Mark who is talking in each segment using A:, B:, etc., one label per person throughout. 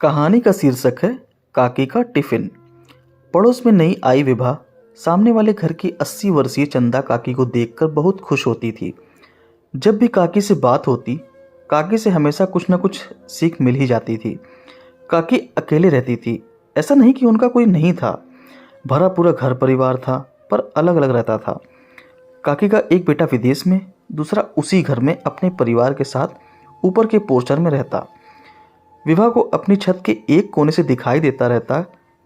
A: कहानी का शीर्षक है काकी का टिफिन। पड़ोस में नई आई विभा सामने वाले घर की 80 वर्षीय चंदा काकी को देखकर बहुत खुश होती थी। जब भी काकी से बात होती, काकी से हमेशा कुछ न कुछ सीख मिल ही जाती थी। काकी अकेले रहती थी, ऐसा नहीं कि उनका कोई नहीं था, भरा पूरा घर परिवार था, पर अलग अलग रहता था। काकी का एक बेटा विदेश में, दूसरा उसी घर में अपने परिवार के साथ ऊपर के पोर्शन में रहता। विभा को अपनी छत के एक कोने से दिखाई देता रहता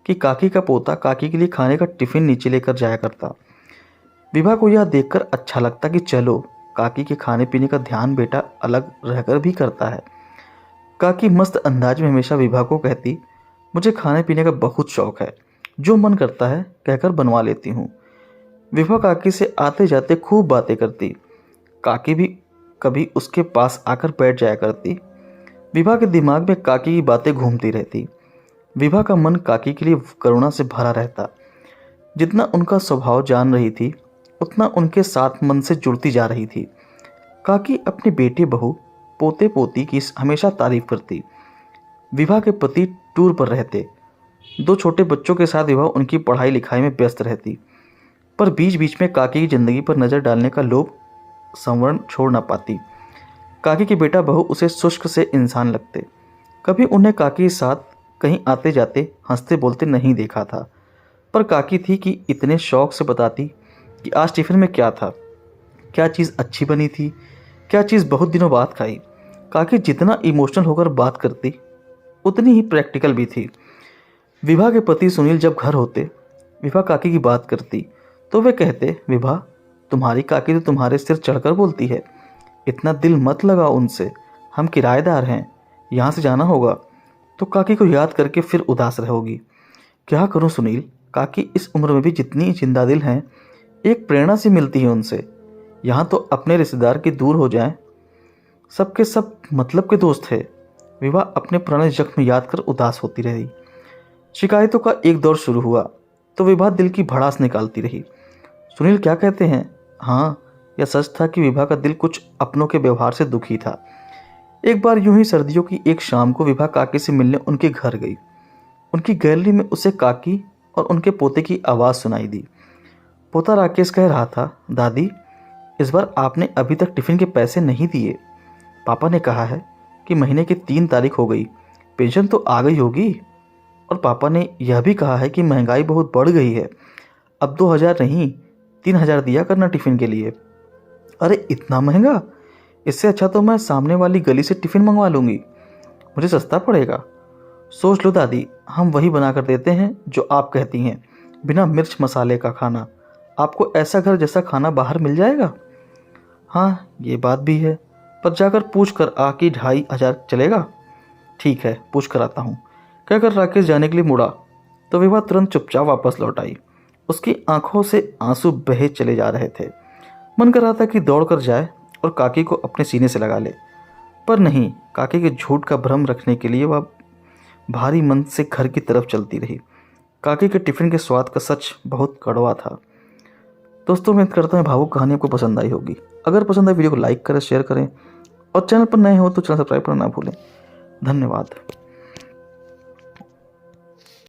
A: कि काकी का पोता काकी के लिए खाने का टिफिन नीचे लेकर जाया करता। विभा को यह देखकर अच्छा लगता कि चलो, काकी के खाने पीने का ध्यान बेटा अलग रहकर भी करता है। काकी मस्त अंदाज में हमेशा विभा को कहती, मुझे खाने पीने का बहुत शौक है, जो मन करता है कहकर बनवा लेती हूँ। विभा काकी से आते जाते खूब बातें करती। काकी भी कभी उसके पास आकर बैठ जाया करती। विभा के दिमाग में काकी की बातें घूमती रहती। विभा का मन काकी के लिए करुणा से भरा रहता। जितना उनका स्वभाव जान रही थी, उतना उनके साथ मन से जुड़ती जा रही थी। काकी अपने बेटे बहू पोते पोती की हमेशा तारीफ करती। विभा के पति टूर पर रहते। 2 छोटे बच्चों के साथ विभा उनकी पढ़ाई लिखाई में व्यस्त रहती, पर बीच बीच में काकी की जिंदगी पर नज़र डालने का लोभ संवरण छोड़ न पाती। काकी के बेटा बहू उसे शुष्क से इंसान लगते। कभी उन्हें काकी के साथ कहीं आते जाते हंसते बोलते नहीं देखा था, पर काकी थी कि इतने शौक से बताती कि आज टिफिन में क्या था, क्या चीज़ अच्छी बनी थी, क्या चीज़ बहुत दिनों बाद खाई। काकी जितना इमोशनल होकर बात करती, उतनी ही प्रैक्टिकल भी थी। विभा के पति सुनील जब घर होते, विभा काकी की बात करती तो वे कहते, विभा तुम्हारी काकी तो तुम्हारे सिर चढ़कर बोलती है, इतना दिल मत लगाओ उनसे, हम किराएदार हैं, यहाँ से जाना होगा। तो काकी को याद करके फिर उदास रहोगी। क्या करूँ सुनील, काकी इस उम्र में भी जितनी जिंदा दिल हैं, एक प्रेरणा सी मिलती है उनसे। यहाँ तो अपने रिश्तेदार की दूर हो जाएं, सबके सब मतलब के दोस्त है। विवाह अपने पुराने जख्म याद कर उदास होती रही। शिकायतों का एक दौर शुरू हुआ तो विभा दिल की भड़ास निकालती रही। सुनील क्या कहते हैं? हाँ, यह सच था कि विभा का दिल कुछ अपनों के व्यवहार से दुखी था। एक बार यूं ही सर्दियों की एक शाम को विभा काकी से मिलने उनके घर गई। उनकी गैलरी में उसे काकी और उनके पोते की आवाज़ सुनाई दी। पोता राकेश कह रहा था, दादी इस बार आपने अभी तक टिफ़िन के पैसे नहीं दिए। पापा ने कहा है कि महीने की 3 तारीख हो गई, पेंशन तो आ गई होगी। और पापा ने यह भी कहा है कि महंगाई बहुत बढ़ गई है, अब 2000 नहीं 3000 दिया करना टिफ़िन के लिए। अरे इतना महंगा? इससे अच्छा तो मैं सामने वाली गली से टिफ़िन मंगवा लूँगी, मुझे सस्ता पड़ेगा। सोच लो दादी, हम वही बना कर देते हैं जो आप कहती हैं, बिना मिर्च मसाले का खाना। आपको ऐसा घर जैसा खाना बाहर मिल जाएगा। हाँ ये बात भी है, पर जाकर पूछ कर आ कि 2500 चलेगा। ठीक है, पूछ कर आता हूँ, कहकर राकेश जाने के लिए मुड़ा तो विभा तुरंत चुपचाप वापस लौट आई। उसकी आंखों से आंसू बहे चले जा रहे थे। मन कर रहा था कि दौड़ कर जाए और काकी को अपने सीने से लगा ले, पर नहीं, काकी के झूठ का भ्रम रखने के लिए वह भारी मन से घर की तरफ चलती रही। काकी के टिफ़िन के स्वाद का सच बहुत कड़वा था। दोस्तों, उम्मीद करता हूँ भावुक कहानी आपको पसंद आई होगी। अगर पसंद आए वीडियो को लाइक करें, शेयर करें और चैनल पर नए हो तो चैनल सब्सक्राइब करना ना भूलें। धन्यवाद।